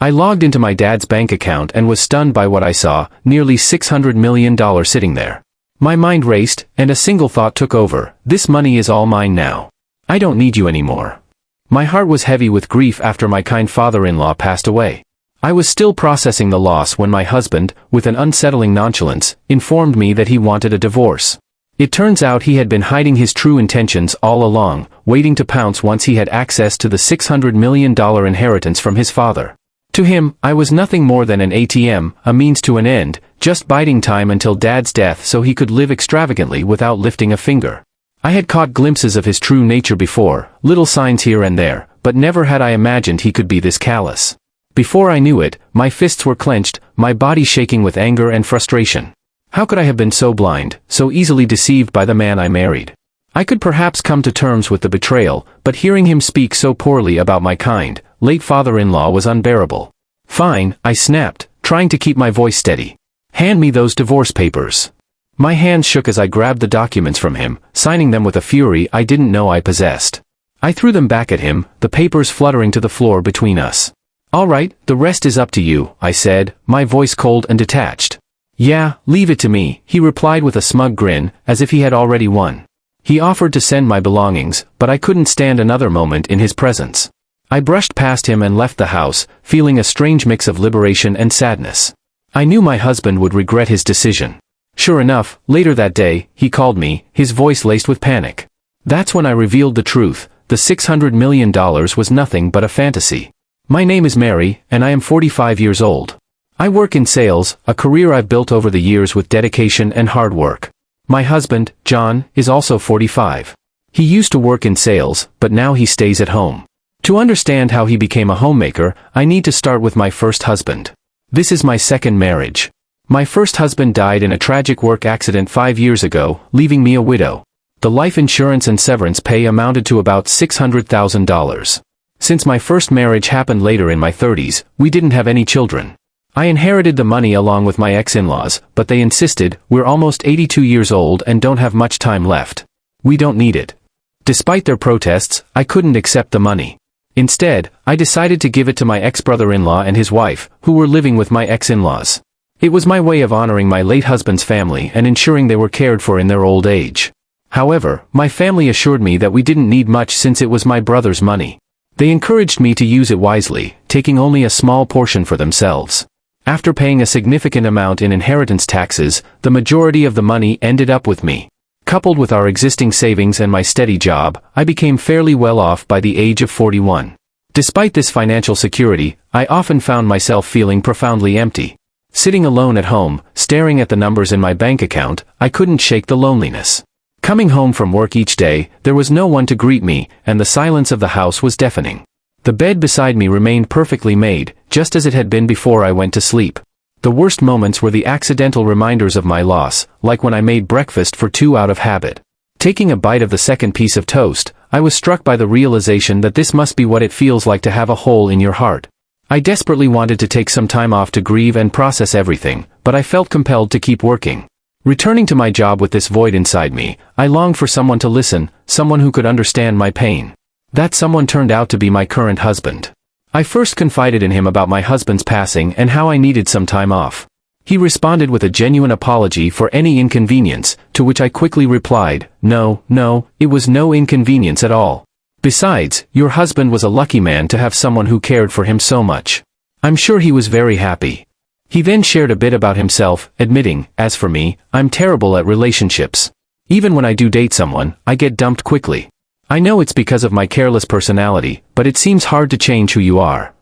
I logged into my dad's bank account and was stunned by what I saw, nearly $600 million sitting there. My mind raced, and a single thought took over: this money is all mine now. I don't need you anymore. My heart was heavy with grief after my kind father-in-law passed away. I was still processing the loss when my husband, with an unsettling nonchalance, informed me that he wanted a divorce. It turns out he had been hiding his true intentions all along, waiting to pounce once he had access to the $600 million inheritance from his father. To him, I was nothing more than an ATM, a means to an end, just biding time until Dad's death so he could live extravagantly without lifting a finger. I had caught glimpses of his true nature before, little signs here and there, but never had I imagined he could be this callous. Before I knew it, my fists were clenched, my body shaking with anger and frustration. How could I have been so blind, so easily deceived by the man I married? I could perhaps come to terms with the betrayal, but hearing him speak so poorly about my kind, late father-in-law was unbearable. Fine, I snapped, trying to keep my voice steady. Hand me those divorce papers. My hands shook as I grabbed the documents from him, signing them with a fury I didn't know I possessed. I threw them back at him, the papers fluttering to the floor between us. All right, the rest is up to you, I said, my voice cold and detached. Yeah, leave it to me, he replied with a smug grin, as if he had already won. He offered to send my belongings, but I couldn't stand another moment in his presence. I brushed past him and left the house, feeling a strange mix of liberation and sadness. I knew my husband would regret his decision. Sure enough, later that day, he called me, his voice laced with panic. That's when I revealed the truth: the $600 million was nothing but a fantasy. My name is Mary, and I am 45 years old. I work in sales, a career I've built over the years with dedication and hard work. My husband, John, is also 45. He used to work in sales, but now he stays at home. To understand how he became a homemaker, I need to start with my first husband. This is my second marriage. My first husband died in a tragic work accident 5 years ago, leaving me a widow. The life insurance and severance pay amounted to about $600,000. Since my first marriage happened later in my 30s, we didn't have any children. I inherited the money along with my ex-in-laws, but they insisted, we're almost 82 years old and don't have much time left. We don't need it. Despite their protests, I couldn't accept the money. Instead, I decided to give it to my ex-brother-in-law and his wife, who were living with my ex-in-laws. It was my way of honoring my late husband's family and ensuring they were cared for in their old age. However, my family assured me that we didn't need much since it was my brother's money. They encouraged me to use it wisely, taking only a small portion for themselves. After paying a significant amount in inheritance taxes, the majority of the money ended up with me. Coupled with our existing savings and my steady job, I became fairly well off by the age of 41. Despite this financial security, I often found myself feeling profoundly empty. Sitting alone at home, staring at the numbers in my bank account, I couldn't shake the loneliness. Coming home from work each day, there was no one to greet me, and the silence of the house was deafening. The bed beside me remained perfectly made, just as it had been before I went to sleep. The worst moments were the accidental reminders of my loss, like when I made breakfast for two out of habit. Taking a bite of the second piece of toast, I was struck by the realization that this must be what it feels like to have a hole in your heart. I desperately wanted to take some time off to grieve and process everything, but I felt compelled to keep working. Returning to my job with this void inside me, I longed for someone to listen, someone who could understand my pain. That someone turned out to be my current husband. I first confided in him about my husband's passing and how I needed some time off. He responded with a genuine apology for any inconvenience, to which I quickly replied, No, it was no inconvenience at all. Besides, your husband was a lucky man to have someone who cared for him so much. I'm sure he was very happy. He then shared a bit about himself, admitting, as for me, I'm terrible at relationships. Even when I do date someone, I get dumped quickly. I know it's because of my careless personality, but it seems hard to change who you are.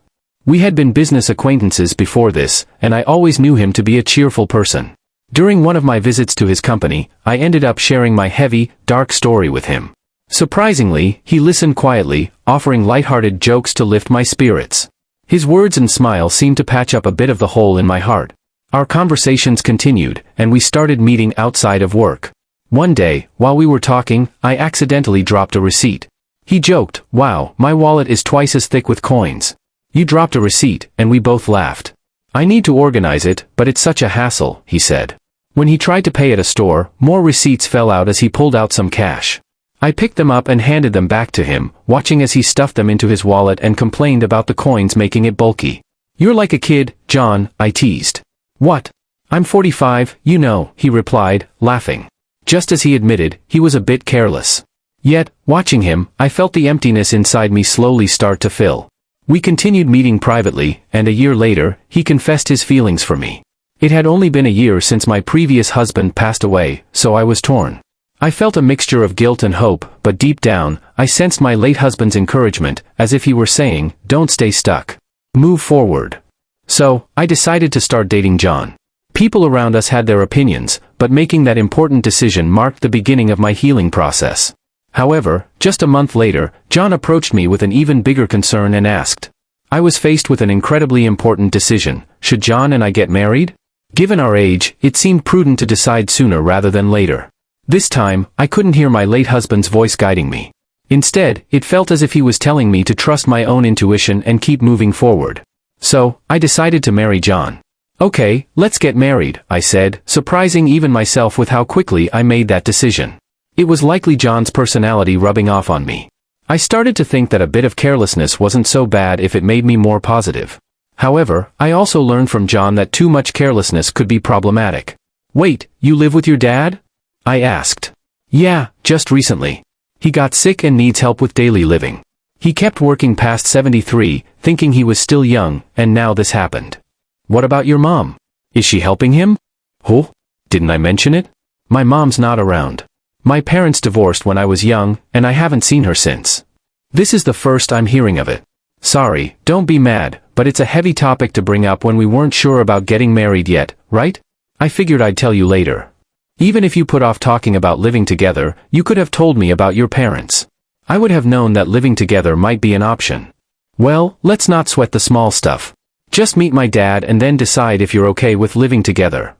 We had been business acquaintances before this, and I always knew him to be a cheerful person. During one of my visits to his company, I ended up sharing my heavy, dark story with him. Surprisingly, he listened quietly, offering lighthearted jokes to lift my spirits. His words and smile seemed to patch up a bit of the hole in my heart. Our conversations continued, and we started meeting outside of work. One day, while we were talking, I accidentally dropped a receipt. He joked, "Wow, my wallet is twice as thick with coins. You dropped a receipt," and we both laughed. "I need to organize it, but it's such a hassle," he said. When he tried to pay at a store, more receipts fell out as he pulled out some cash. I picked them up and handed them back to him, watching as he stuffed them into his wallet and complained about the coins making it bulky. You're like a kid, John, I teased. What? I'm 45, you know, he replied, laughing. Just as he admitted, he was a bit careless. Yet, watching him, I felt the emptiness inside me slowly start to fill. We continued meeting privately, and a year later, he confessed his feelings for me. It had only been a year since my previous husband passed away, so I was torn. I felt a mixture of guilt and hope, but deep down, I sensed my late husband's encouragement, as if he were saying, don't stay stuck. Move forward. So, I decided to start dating John. People around us had their opinions, but making that important decision marked the beginning of my healing process. However, just a month later, John approached me with an even bigger concern and asked. I was faced with an incredibly important decision. Should John and I get married? Given our age, it seemed prudent to decide sooner rather than later. This time, I couldn't hear my late husband's voice guiding me. Instead, it felt as if he was telling me to trust my own intuition and keep moving forward. So, I decided to marry John. Okay, let's get married, I said, surprising even myself with how quickly I made that decision. It was likely John's personality rubbing off on me. I started to think that a bit of carelessness wasn't so bad if it made me more positive. However, I also learned from John that too much carelessness could be problematic. Wait, you live with your dad? I asked. Yeah, just recently. He got sick and needs help with daily living. He kept working past 73, thinking he was still young, and now this happened. What about your mom? Is she helping him? Oh, didn't I mention it? My mom's not around. My parents divorced when I was young, and I haven't seen her since. This is the first I'm hearing of it. Sorry, don't be mad, but it's a heavy topic to bring up when we weren't sure about getting married yet, right? I figured I'd tell you later. Even if you put off talking about living together, you could have told me about your parents. I would have known that living together might be an option. Well, let's not sweat the small stuff. Just meet my dad and then decide if you're okay with living together.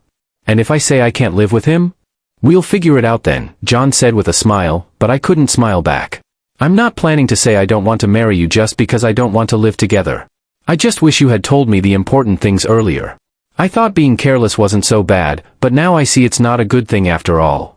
And if I say I can't live with him? We'll figure it out then, John said with a smile, but I couldn't smile back. I'm not planning to say I don't want to marry you just because I don't want to live together. I just wish you had told me the important things earlier. I thought being careless wasn't so bad, but now I see it's not a good thing after all.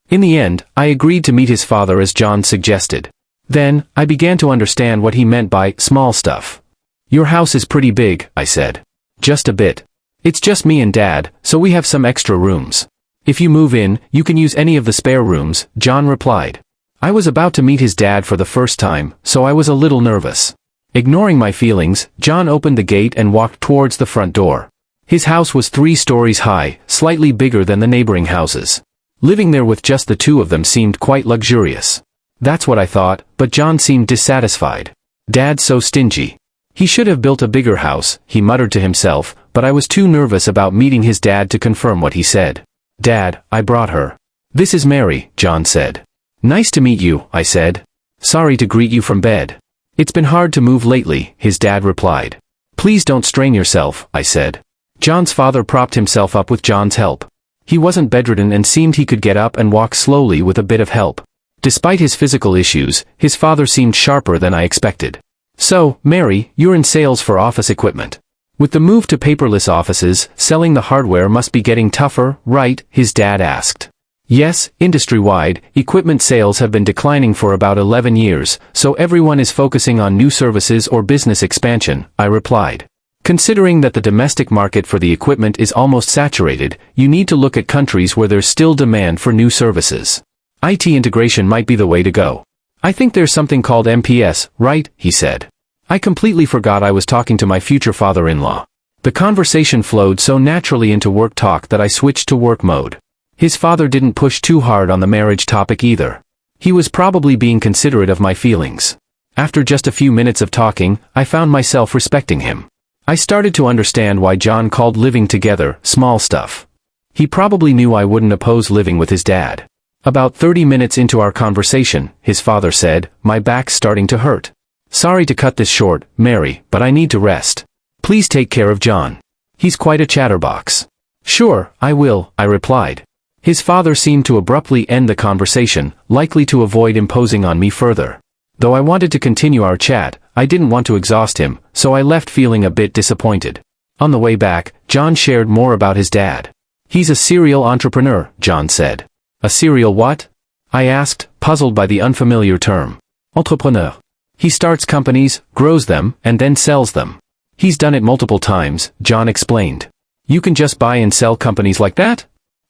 In the end, I agreed to meet his father as John suggested. Then, I began to understand what he meant by small stuff. Your house is pretty big, I said. Just a bit. It's just me and Dad, so we have some extra rooms. If you move in, you can use any of the spare rooms, John replied. I was about to meet his dad for the first time, so I was a little nervous. Ignoring my feelings, John opened the gate and walked towards the front door. His house was 3 stories high, slightly bigger than the neighboring houses. Living there with just the two of them seemed quite luxurious. That's what I thought, but John seemed dissatisfied. Dad's so stingy. He should have built a bigger house, he muttered to himself, but I was too nervous about meeting his dad to confirm what he said. Dad, I brought her. This is Mary, John said. Nice to meet you, I said. Sorry to greet you from bed. It's been hard to move lately, his dad replied. Please don't strain yourself, I said. John's father propped himself up with John's help. He wasn't bedridden and seemed he could get up and walk slowly with a bit of help. Despite his physical issues, his father seemed sharper than I expected. So, Mary, you're in sales for office equipment. With the move to paperless offices, selling the hardware must be getting tougher, right? His dad asked. Yes, industry-wide, equipment sales have been declining for about 11 years, so everyone is focusing on new services or business expansion, I replied. Considering that the domestic market for the equipment is almost saturated, you need to look at countries where there's still demand for new services. IT integration might be the way to go. I think there's something called MPS, right? He said. I completely forgot I was talking to my future father-in-law. The conversation flowed so naturally into work talk that I switched to work mode. His father didn't push too hard on the marriage topic either. He was probably being considerate of my feelings. After just a few minutes of talking, I found myself respecting him. I started to understand why John called living together small stuff. He probably knew I wouldn't oppose living with his dad. About 30 minutes into our conversation, his father said, my back's starting to hurt. Sorry to cut this short, Mary, but I need to rest. Please take care of John. He's quite a chatterbox. Sure, I will, I replied. His father seemed to abruptly end the conversation, likely to avoid imposing on me further. Though I wanted to continue our chat, I didn't want to exhaust him, so I left feeling a bit disappointed. On the way back, John shared more about his dad. He's a serial entrepreneur, John said. A serial what? I asked, puzzled by the unfamiliar term. Entrepreneur. He starts companies, grows them, and then sells them. He's done it multiple times, John explained. You can just buy and sell companies like that?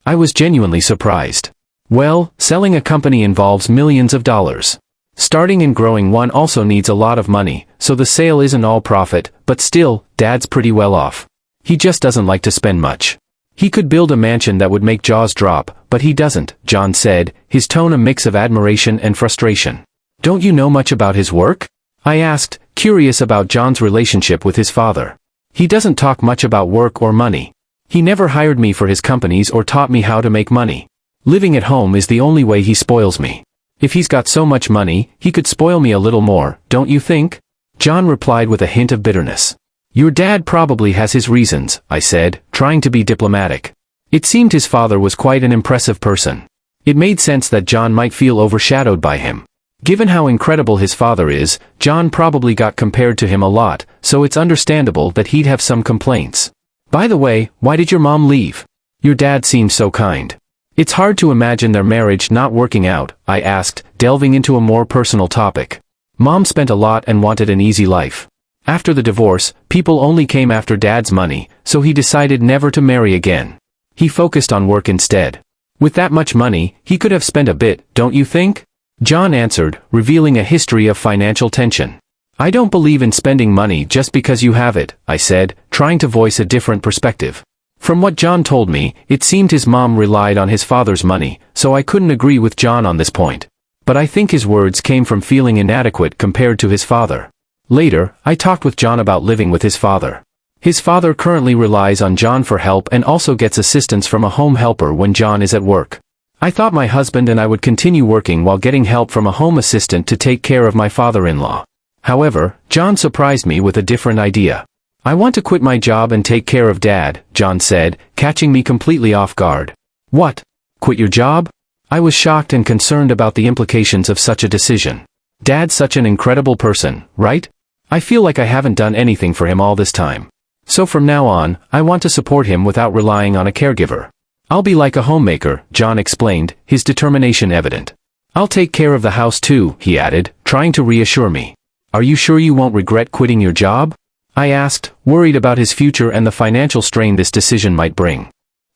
I was genuinely surprised. Well, selling a company involves millions of dollars. Starting and growing one also needs a lot of money, so the sale isn't all profit, but still, Dad's pretty well off. He just doesn't like to spend much. He could build a mansion that would make jaws drop, but he doesn't, John said, his tone a mix of admiration and frustration. Don't you know much about his work? I asked, curious about John's relationship with his father. He doesn't talk much about work or money. He never hired me for his companies or taught me how to make money. Living at home is the only way he spoils me. If he's got so much money, he could spoil me a little more, don't you think? John replied with a hint of bitterness. Your dad probably has his reasons, I said, trying to be diplomatic. It seemed his father was quite an impressive person. It made sense that John might feel overshadowed by him. Given how incredible his father is, John probably got compared to him a lot, so it's understandable that he'd have some complaints. By the way, why did your mom leave? Your dad seems so kind. It's hard to imagine their marriage not working out, I asked, delving into a more personal topic. Mom spent a lot and wanted an easy life. After the divorce, people only came after Dad's money, so he decided never to marry again. He focused on work instead. With that much money, he could have spent a bit, don't you think? John answered, revealing a history of financial tension. I don't believe in spending money just because you have it, I said, trying to voice a different perspective. From what John told me, it seemed his mom relied on his father's money, so I couldn't agree with John on this point. But I think his words came from feeling inadequate compared to his father. Later, I talked with John about living with his father. His father currently relies on John for help and also gets assistance from a home helper when John is at work. I thought my husband and I would continue working while getting help from a home assistant to take care of my father-in-law. However, John surprised me with a different idea. I want to quit my job and take care of Dad, John said, catching me completely off guard. What? Quit your job? I was shocked and concerned about the implications of such a decision. Dad's such an incredible person, right? I feel like I haven't done anything for him all this time. So from now on, I want to support him without relying on a caregiver. I'll be like a homemaker, John explained, his determination evident. I'll take care of the house too, he added, trying to reassure me. Are you sure you won't regret quitting your job? I asked, worried about his future and the financial strain this decision might bring.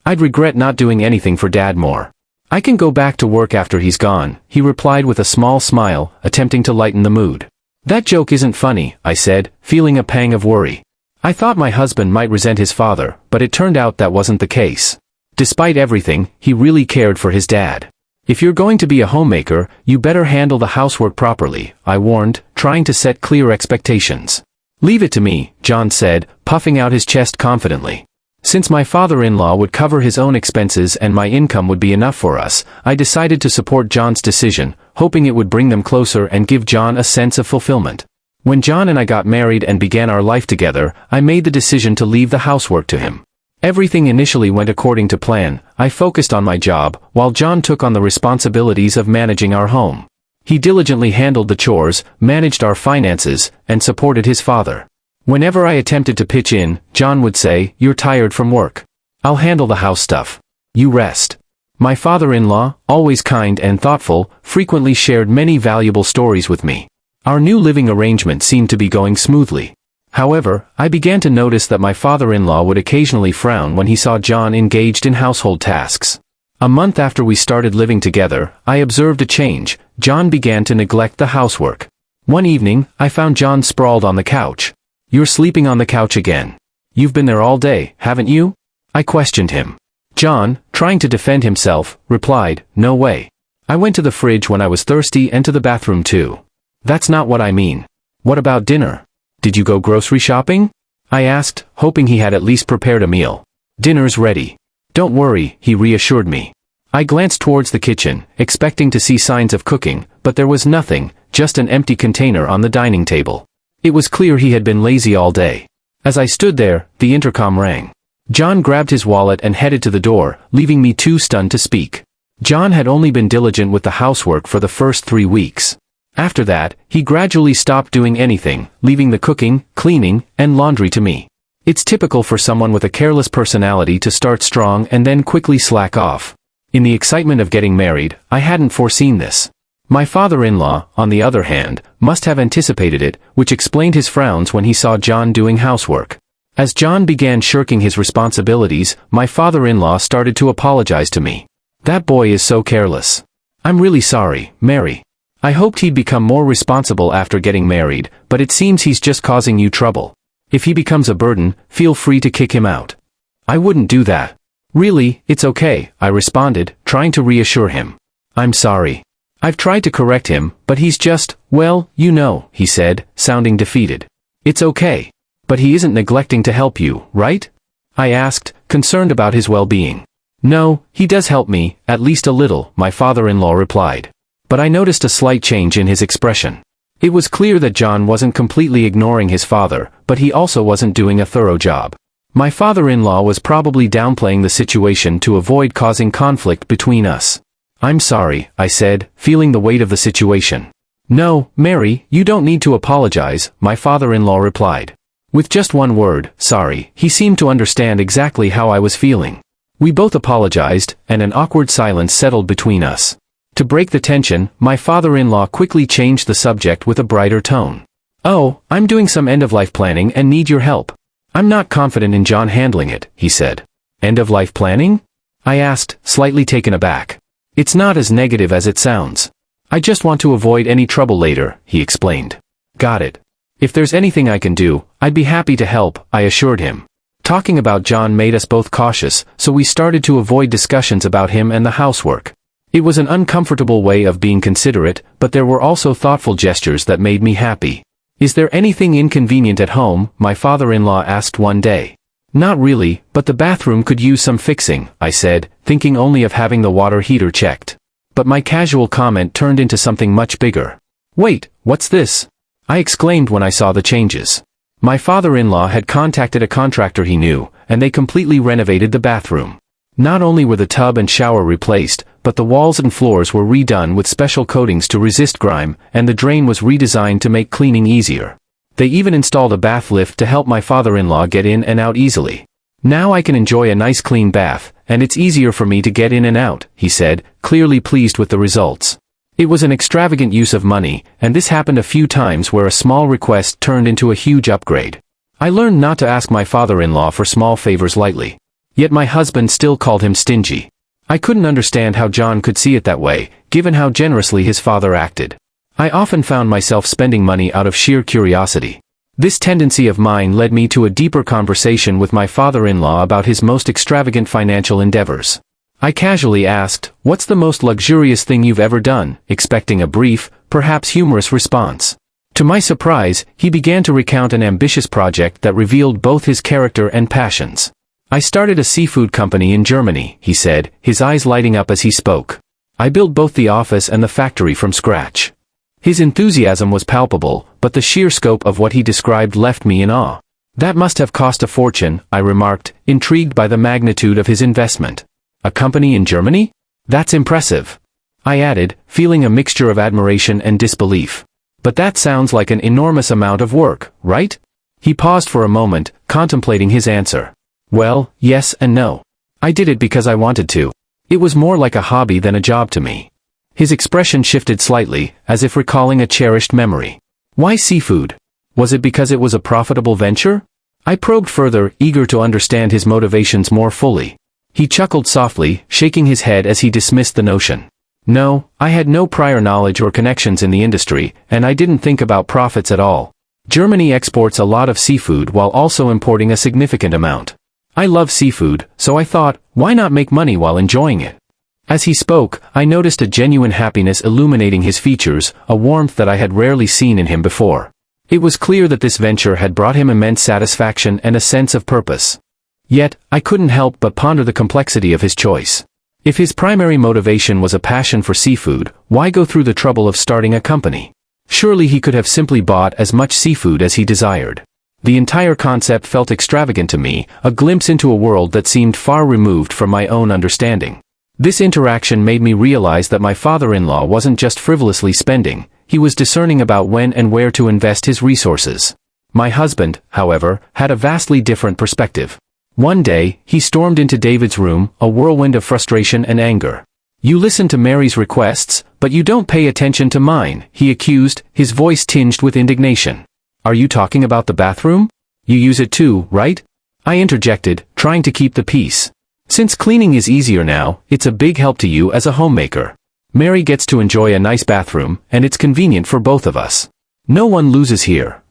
I'd regret not doing anything for Dad more. I can go back to work after he's gone, he replied with a small smile, attempting to lighten the mood. That joke isn't funny, I said, feeling a pang of worry. I thought my husband might resent his father, but it turned out that wasn't the case. Despite everything, he really cared for his dad. If you're going to be a homemaker, you better handle the housework properly, I warned, trying to set clear expectations. Leave it to me, John said, puffing out his chest confidently. Since my father-in-law would cover his own expenses and my income would be enough for us, I decided to support John's decision, hoping it would bring them closer and give John a sense of fulfillment. When John and I got married and began our life together, I made the decision to leave the housework to him. Everything initially went according to plan. I focused on my job, while John took on the responsibilities of managing our home. He diligently handled the chores, managed our finances, and supported his father. Whenever I attempted to pitch in, John would say, "You're tired from work. I'll handle the house stuff. You rest." My father-in-law, always kind and thoughtful, frequently shared many valuable stories with me. Our new living arrangement seemed to be going smoothly. However, I began to notice that my father-in-law would occasionally frown when he saw John engaged in household tasks. A month after we started living together, I observed a change. John began to neglect the housework. One evening, I found John sprawled on the couch. "You're sleeping on the couch again. You've been there all day, haven't you?" I questioned him. John, trying to defend himself, replied, "No way. I went to the fridge when I was thirsty and to the bathroom too." "That's not what I mean. What about dinner? Did you go grocery shopping?" I asked, hoping he had at least prepared a meal. "Dinner's ready. Don't worry," he reassured me. I glanced towards the kitchen, expecting to see signs of cooking, but there was nothing, just an empty container on the dining table. It was clear he had been lazy all day. As I stood there, the intercom rang. John grabbed his wallet and headed to the door, leaving me too stunned to speak. John had only been diligent with the housework for the first 3 weeks. After that, he gradually stopped doing anything, leaving the cooking, cleaning, and laundry to me. It's typical for someone with a careless personality to start strong and then quickly slack off. In the excitement of getting married, I hadn't foreseen this. My father-in-law, on the other hand, must have anticipated it, which explained his frowns when he saw John doing housework. As John began shirking his responsibilities, my father-in-law started to apologize to me. "That boy is so careless. I'm really sorry, Mary. I hoped he'd become more responsible after getting married, but it seems he's just causing you trouble. If he becomes a burden, feel free to kick him out." "I wouldn't do that." "Really, it's okay," I responded, trying to reassure him. "I'm sorry. I've tried to correct him, but he's just, well, you know," he said, sounding defeated. "It's okay. But he isn't neglecting to help you, right?" I asked, concerned about his well-being. "No, he does help me, at least a little," my father-in-law replied. But I noticed a slight change in his expression. It was clear that John wasn't completely ignoring his father, but he also wasn't doing a thorough job. My father-in-law was probably downplaying the situation to avoid causing conflict between us. "I'm sorry," I said, feeling the weight of the situation. "No, Mary, you don't need to apologize," my father-in-law replied. With just one word, sorry, he seemed to understand exactly how I was feeling. We both apologized, and an awkward silence settled between us. To break the tension, my father-in-law quickly changed the subject with a brighter tone. "Oh, I'm doing some end-of-life planning and need your help. I'm not confident in John handling it," he said. "End-of-life planning?" I asked, slightly taken aback. "It's not as negative as it sounds. I just want to avoid any trouble later," he explained. "Got it. If there's anything I can do, I'd be happy to help," I assured him. Talking about John made us both cautious, so we started to avoid discussions about him and the housework. It was an uncomfortable way of being considerate, but there were also thoughtful gestures that made me happy. "Is there anything inconvenient at home?" my father-in-law asked one day. "Not really, but the bathroom could use some fixing," I said, thinking only of having the water heater checked. But my casual comment turned into something much bigger. "Wait, what's this?" I exclaimed when I saw the changes. My father-in-law had contacted a contractor he knew, and they completely renovated the bathroom. Not only were the tub and shower replaced, but the walls and floors were redone with special coatings to resist grime, and the drain was redesigned to make cleaning easier. They even installed a bath lift to help my father-in-law get in and out easily. "Now I can enjoy a nice clean bath, and it's easier for me to get in and out," he said, clearly pleased with the results. It was an extravagant use of money, and this happened a few times where a small request turned into a huge upgrade. I learned not to ask my father-in-law for small favors lightly. Yet my husband still called him stingy. I couldn't understand how John could see it that way, given how generously his father acted. I often found myself spending money out of sheer curiosity. This tendency of mine led me to a deeper conversation with my father-in-law about his most extravagant financial endeavors. I casually asked, "What's the most luxurious thing you've ever done?" expecting a brief, perhaps humorous response. To my surprise, he began to recount an ambitious project that revealed both his character and passions. "I started a seafood company in Germany," he said, his eyes lighting up as he spoke. "I built both the office and the factory from scratch." His enthusiasm was palpable, but the sheer scope of what he described left me in awe. "That must have cost a fortune," I remarked, intrigued by the magnitude of his investment. "A company in Germany? That's impressive," I added, feeling a mixture of admiration and disbelief. "But that sounds like an enormous amount of work, right?" He paused for a moment, contemplating his answer. "Well, yes and no. I did it because I wanted to. It was more like a hobby than a job to me." His expression shifted slightly, as if recalling a cherished memory. "Why seafood? Was it because it was a profitable venture?" I probed further, eager to understand his motivations more fully. He chuckled softly, shaking his head as he dismissed the notion. "No, I had no prior knowledge or connections in the industry, and I didn't think about profits at all. Germany exports a lot of seafood while also importing a significant amount. I love seafood, so I thought, why not make money while enjoying it?" As he spoke, I noticed a genuine happiness illuminating his features, a warmth that I had rarely seen in him before. It was clear that this venture had brought him immense satisfaction and a sense of purpose. Yet, I couldn't help but ponder the complexity of his choice. If his primary motivation was a passion for seafood, why go through the trouble of starting a company? Surely he could have simply bought as much seafood as he desired. The entire concept felt extravagant to me, a glimpse into a world that seemed far removed from my own understanding. This interaction made me realize that my father-in-law wasn't just frivolously spending, he was discerning about when and where to invest his resources. My husband, however, had a vastly different perspective. One day, he stormed into David's room, a whirlwind of frustration and anger. You listen to Mary's requests, but you don't pay attention to mine, he accused, his voice tinged with indignation. Are you talking about the bathroom? You use it too, right? I interjected, trying to keep the peace. Since cleaning is easier now, it's a big help to you as a homemaker. Mary gets to enjoy a nice bathroom, and it's convenient for both of us. No one loses here.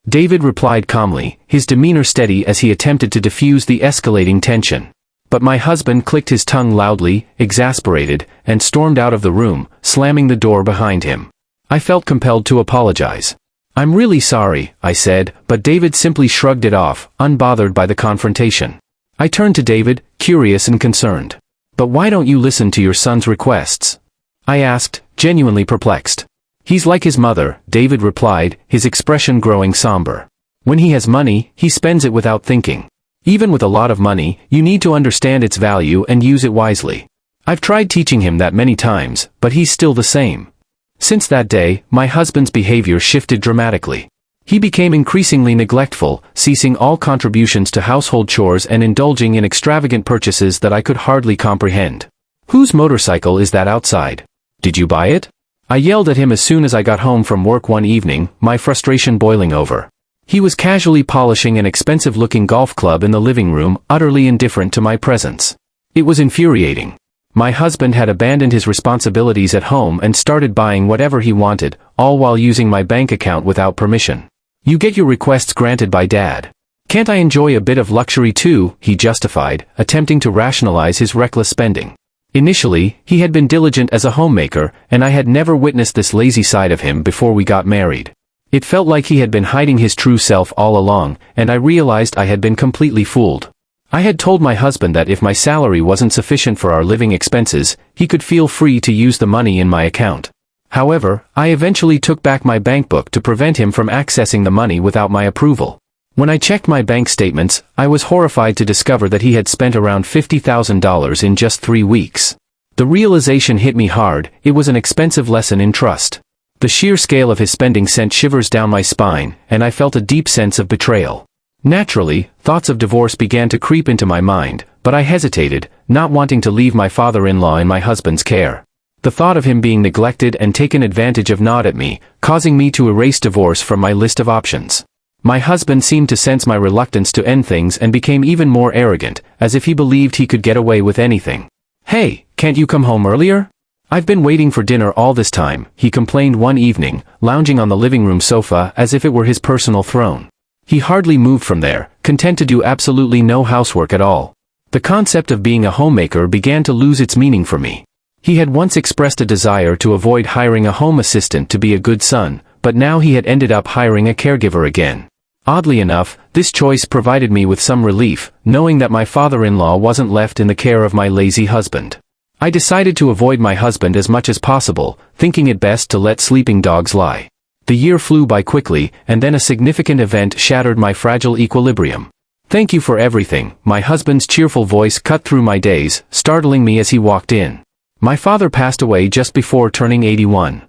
David replied calmly, his demeanor steady as he attempted to diffuse the escalating tension. But my husband clicked his tongue loudly, exasperated, and stormed out of the room, slamming the door behind him. I felt compelled to apologize. I'm really sorry, I said, but David simply shrugged it off, unbothered by the confrontation. I turned to David, curious and concerned. But why don't you listen to your son's requests? I asked, genuinely perplexed. He's like his mother, David replied, his expression growing somber. When he has money, he spends it without thinking. Even with a lot of money, you need to understand its value and use it wisely. I've tried teaching him that many times, but he's still the same. Since that day, my husband's behavior shifted dramatically. He became increasingly neglectful, ceasing all contributions to household chores and indulging in extravagant purchases that I could hardly comprehend. Whose motorcycle is that outside? Did you buy it? I yelled at him as soon as I got home from work one evening, my frustration boiling over. He was casually polishing an expensive-looking golf club in the living room, utterly indifferent to my presence. It was infuriating. My husband had abandoned his responsibilities at home and started buying whatever he wanted, all while using my bank account without permission. You get your requests granted by Dad. Can't I enjoy a bit of luxury too, he justified, attempting to rationalize his reckless spending. Initially, he had been diligent as a homemaker, and I had never witnessed this lazy side of him before we got married. It felt like he had been hiding his true self all along, and I realized I had been completely fooled. I had told my husband that if my salary wasn't sufficient for our living expenses, he could feel free to use the money in my account. However, I eventually took back my bank book to prevent him from accessing the money without my approval. When I checked my bank statements, I was horrified to discover that he had spent around $50,000 in just 3 weeks. The realization hit me hard. It was an expensive lesson in trust. The sheer scale of his spending sent shivers down my spine, and I felt a deep sense of betrayal. Naturally, thoughts of divorce began to creep into my mind, but I hesitated, not wanting to leave my father-in-law in my husband's care. The thought of him being neglected and taken advantage of gnawed at me, causing me to erase divorce from my list of options. My husband seemed to sense my reluctance to end things and became even more arrogant, as if he believed he could get away with anything. Hey, can't you come home earlier? I've been waiting for dinner all this time, he complained one evening, lounging on the living room sofa as if it were his personal throne. He hardly moved from there, content to do absolutely no housework at all. The concept of being a homemaker began to lose its meaning for me. He had once expressed a desire to avoid hiring a home assistant to be a good son, but now he had ended up hiring a caregiver again. Oddly enough, this choice provided me with some relief, knowing that my father-in-law wasn't left in the care of my lazy husband. I decided to avoid my husband as much as possible, thinking it best to let sleeping dogs lie. The year flew by quickly, and then a significant event shattered my fragile equilibrium. Thank you for everything, my husband's cheerful voice cut through my days, startling me as he walked in. My father passed away just before turning 81.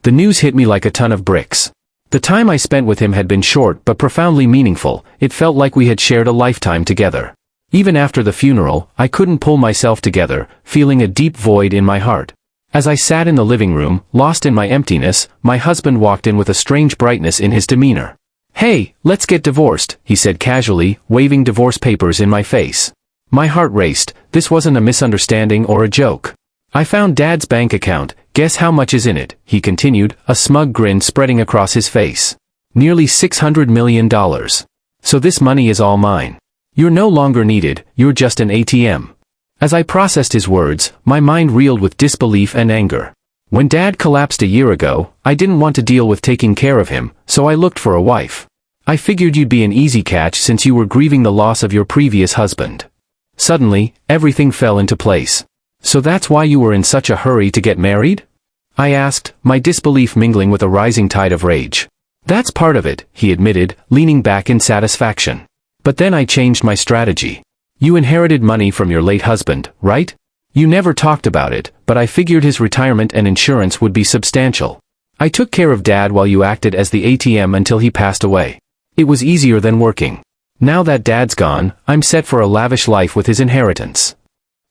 The news hit me like a ton of bricks. The time I spent with him had been short but profoundly meaningful. It felt like we had shared a lifetime together. Even after the funeral, I couldn't pull myself together, feeling a deep void in my heart. As I sat in the living room, lost in my emptiness, my husband walked in with a strange brightness in his demeanor. Hey, let's get divorced, he said casually, waving divorce papers in my face. My heart raced. This wasn't a misunderstanding or a joke. I found Dad's bank account. Guess how much is in it, he continued, a smug grin spreading across his face. Nearly $600 million. So this money is all mine. You're no longer needed, you're just an ATM. As I processed his words, my mind reeled with disbelief and anger. When Dad collapsed a year ago, I didn't want to deal with taking care of him, so I looked for a wife. I figured you'd be an easy catch since you were grieving the loss of your previous husband. Suddenly, everything fell into place. So that's why you were in such a hurry to get married? I asked, my disbelief mingling with a rising tide of rage. That's part of it, he admitted, leaning back in satisfaction. But then I changed my strategy. You inherited money from your late husband, right? You never talked about it, but I figured his retirement and insurance would be substantial. I took care of Dad while you acted as the ATM until he passed away. It was easier than working. Now that Dad's gone, I'm set for a lavish life with his inheritance.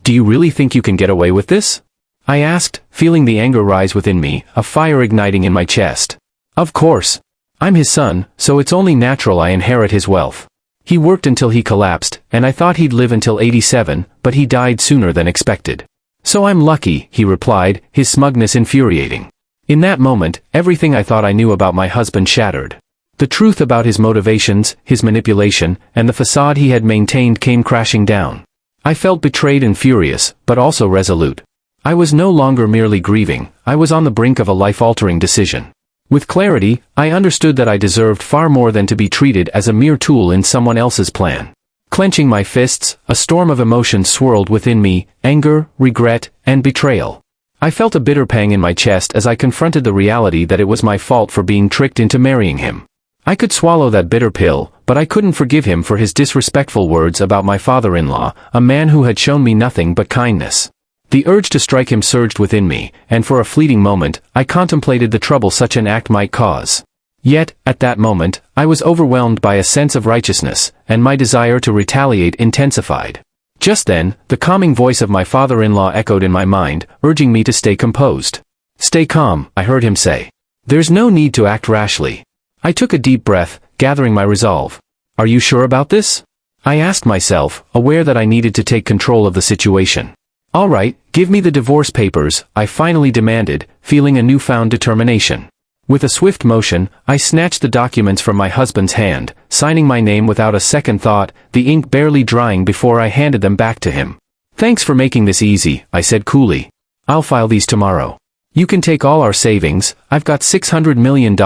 Do you really think you can get away with this? I asked, feeling the anger rise within me, a fire igniting in my chest. Of course. I'm his son, so it's only natural I inherit his wealth. He worked until he collapsed, and I thought he'd live until 87, but he died sooner than expected. So I'm lucky, he replied, his smugness infuriating. In that moment, everything I thought I knew about my husband shattered. The truth about his motivations, his manipulation, and the facade he had maintained came crashing down. I felt betrayed and furious, but also resolute. I was no longer merely grieving, I was on the brink of a life-altering decision. With clarity, I understood that I deserved far more than to be treated as a mere tool in someone else's plan. Clenching my fists, a storm of emotions swirled within me, anger, regret, and betrayal. I felt a bitter pang in my chest as I confronted the reality that it was my fault for being tricked into marrying him. I could swallow that bitter pill, but I couldn't forgive him for his disrespectful words about my father-in-law, a man who had shown me nothing but kindness. The urge to strike him surged within me, and for a fleeting moment, I contemplated the trouble such an act might cause. Yet, at that moment, I was overwhelmed by a sense of righteousness, and my desire to retaliate intensified. Just then, the calming voice of my father-in-law echoed in my mind, urging me to stay composed. "Stay calm," I heard him say. "There's no need to act rashly." I took a deep breath, gathering my resolve. "Are you sure about this?" I asked myself, aware that I needed to take control of the situation. "All right, give me the divorce papers," I finally demanded, feeling a newfound determination. With a swift motion, I snatched the documents from my husband's hand, signing my name without a second thought, the ink barely drying before I handed them back to him. "Thanks for making this easy," I said coolly. "I'll file these tomorrow. You can take all our savings, I've got $600 million,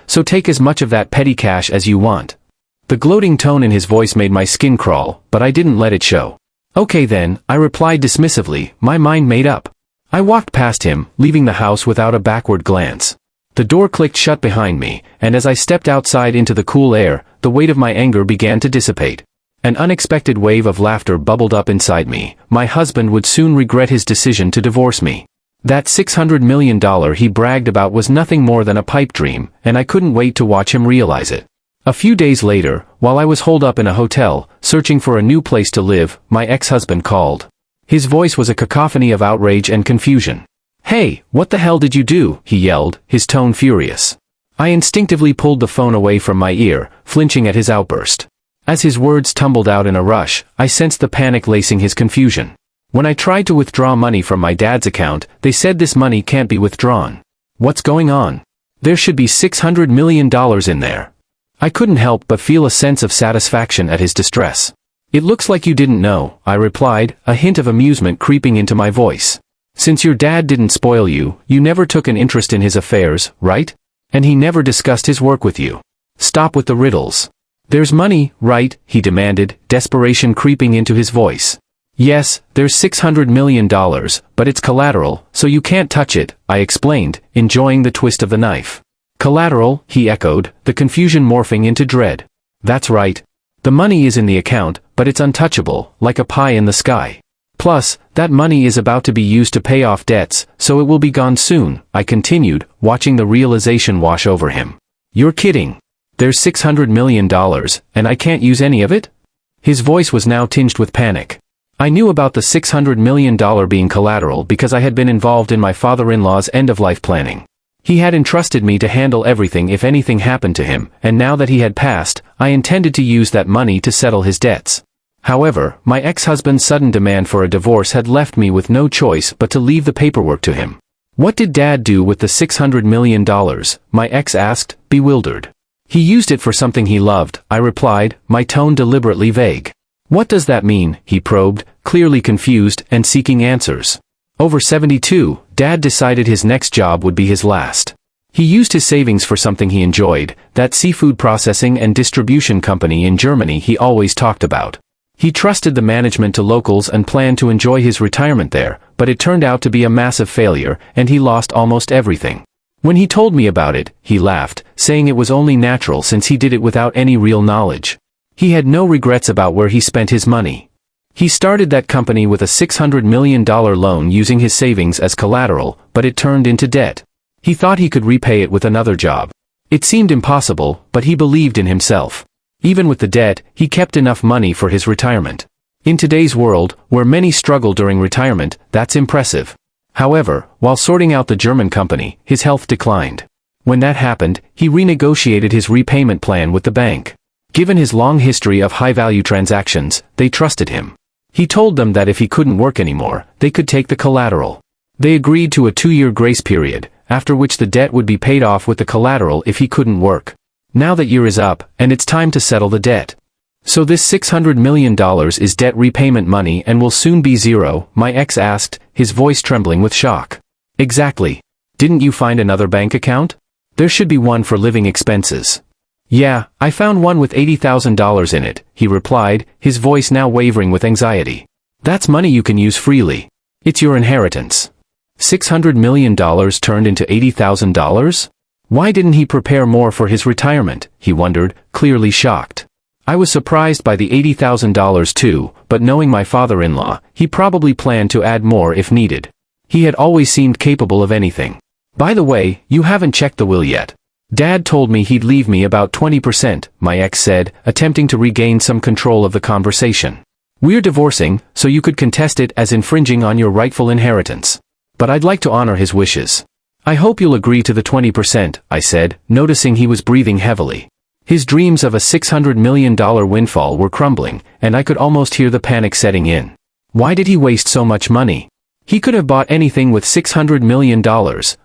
so take as much of that petty cash as you want." The gloating tone in his voice made my skin crawl, but I didn't let it show. "Okay then," I replied dismissively, my mind made up. I walked past him, leaving the house without a backward glance. The door clicked shut behind me, and as I stepped outside into the cool air, the weight of my anger began to dissipate. An unexpected wave of laughter bubbled up inside me. My husband would soon regret his decision to divorce me. That $600 million he bragged about was nothing more than a pipe dream, and I couldn't wait to watch him realize it. A few days later, while I was holed up in a hotel, searching for a new place to live, my ex-husband called. His voice was a cacophony of outrage and confusion. "Hey, what the hell did you do?" he yelled, his tone furious. I instinctively pulled the phone away from my ear, flinching at his outburst. As his words tumbled out in a rush, I sensed the panic lacing his confusion. When I tried to withdraw money from my dad's account, they said this money can't be withdrawn. What's going on? There should be $600 million in there. I couldn't help but feel a sense of satisfaction at his distress. "It looks like you didn't know," I replied, a hint of amusement creeping into my voice. "Since your dad didn't spoil you, you never took an interest in his affairs, right? And he never discussed his work with you. Stop with the riddles. There's money, right?" he demanded, desperation creeping into his voice. "Yes, there's $600 million, but it's collateral, so you can't touch it," I explained, enjoying the twist of the knife. "Collateral," he echoed, the confusion morphing into dread. "That's right. The money is in the account, but it's untouchable, like a pie in the sky. Plus, that money is about to be used to pay off debts, so it will be gone soon," I continued, watching the realization wash over him. "You're kidding. There's $600 million, and I can't use any of it?" His voice was now tinged with panic. I knew about the $600 million being collateral because I had been involved in my father-in-law's end-of-life planning. He had entrusted me to handle everything if anything happened to him, and now that he had passed, I intended to use that money to settle his debts. However, my ex-husband's sudden demand for a divorce had left me with no choice but to leave the paperwork to him. "What did Dad do with the $600 million? My ex asked, bewildered. "He used it for something he loved," I replied, my tone deliberately vague. "What does that mean?" he probed, clearly confused and seeking answers. Over 72, Dad decided his next job would be his last. He used his savings for something he enjoyed, that seafood processing and distribution company in Germany he always talked about. He trusted the management to locals and planned to enjoy his retirement there, but it turned out to be a massive failure, and he lost almost everything. When he told me about it, he laughed, saying it was only natural since he did it without any real knowledge. He had no regrets about where he spent his money. He started that company with a $600 million loan using his savings as collateral, but it turned into debt. He thought he could repay it with another job. It seemed impossible, but he believed in himself. Even with the debt, he kept enough money for his retirement. In today's world, where many struggle during retirement, that's impressive. However, while sorting out the German company, his health declined. When that happened, he renegotiated his repayment plan with the bank. Given his long history of high-value transactions, they trusted him. He told them that if he couldn't work anymore, they could take the collateral. They agreed to a 2-year grace period, after which the debt would be paid off with the collateral if he couldn't work. Now that year is up, and it's time to settle the debt. So this $600 million is debt repayment money and will soon be zero, my ex asked, his voice trembling with shock. Exactly. Didn't you find another bank account? There should be one for living expenses. Yeah, I found one with $80,000 in it, he replied, his voice now wavering with anxiety. That's money you can use freely. It's your inheritance. $600 million turned into $80,000? Why didn't he prepare more for his retirement, he wondered, clearly shocked. I was surprised by the $80,000 too, but knowing my father-in-law, he probably planned to add more if needed. He had always seemed capable of anything. By the way, you haven't checked the will yet. Dad told me he'd leave me about 20%, my ex said, attempting to regain some control of the conversation. We're divorcing, so you could contest it as infringing on your rightful inheritance. But I'd like to honor his wishes. I hope you'll agree to the 20%, I said, noticing he was breathing heavily. His dreams of a $600 million windfall were crumbling, and I could almost hear the panic setting in. Why did he waste so much money? He could have bought anything with $600 million,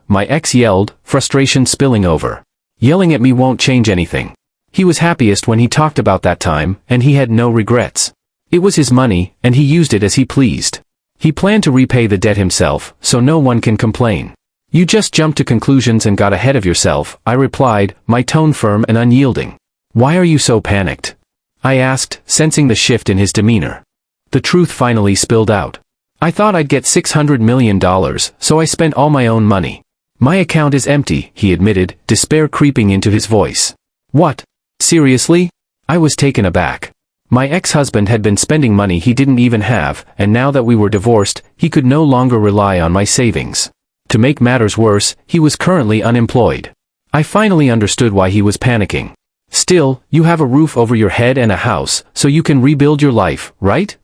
my ex yelled, frustration spilling over. Yelling at me won't change anything. He was happiest when he talked about that time, and he had no regrets. It was his money, and he used it as he pleased. He planned to repay the debt himself, so no one can complain. You just jumped to conclusions and got ahead of yourself, I replied, my tone firm and unyielding. Why are you so panicked? I asked, sensing the shift in his demeanor. The truth finally spilled out. I thought I'd get $600 million, so I spent all my own money. My account is empty, he admitted, despair creeping into his voice. What? Seriously? I was taken aback. My ex-husband had been spending money he didn't even have, and now that we were divorced, he could no longer rely on my savings. To make matters worse, he was currently unemployed. I finally understood why he was panicking. Still, you have a roof over your head and a house, so you can rebuild your life, right?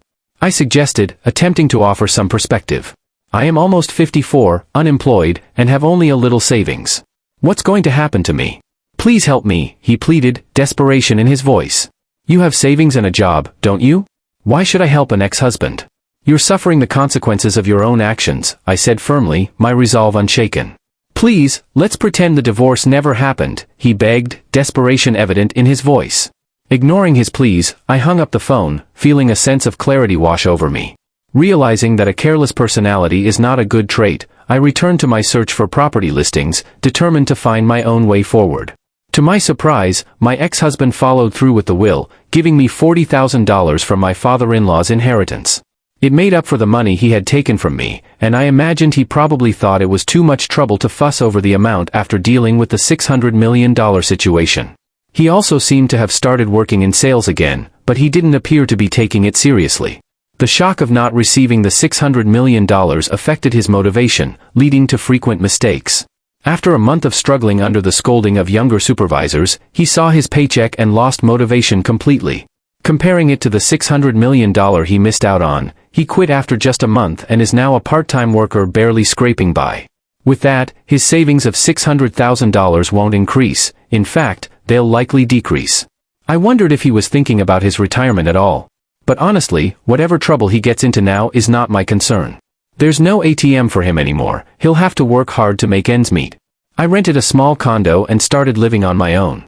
I suggested, attempting to offer some perspective. I am almost 54, unemployed, and have only a little savings. What's going to happen to me? Please help me, he pleaded, desperation in his voice. You have savings and a job, don't you? Why should I help an ex-husband? You're suffering the consequences of your own actions, I said firmly, my resolve unshaken. Please, let's pretend the divorce never happened, he begged, desperation evident in his voice. Ignoring his pleas, I hung up the phone, feeling a sense of clarity wash over me. Realizing that a careless personality is not a good trait, I returned to my search for property listings, determined to find my own way forward. To my surprise, my ex-husband followed through with the will, giving me $40,000 from my father-in-law's inheritance. It made up for the money he had taken from me, and I imagined he probably thought it was too much trouble to fuss over the amount after dealing with the $600 million situation. He also seemed to have started working in sales again, but he didn't appear to be taking it seriously. The shock of not receiving the $600 million affected his motivation, leading to frequent mistakes. After a month of struggling under the scolding of younger supervisors, he saw his paycheck and lost motivation completely. Comparing it to the $600 million he missed out on, he quit after just a month and is now a part-time worker barely scraping by. With that, his savings of $600,000 won't increase, in fact, they'll likely decrease. I wondered if he was thinking about his retirement at all. But honestly, whatever trouble he gets into now is not my concern. There's no ATM for him anymore, he'll have to work hard to make ends meet. I rented a small condo and started living on my own.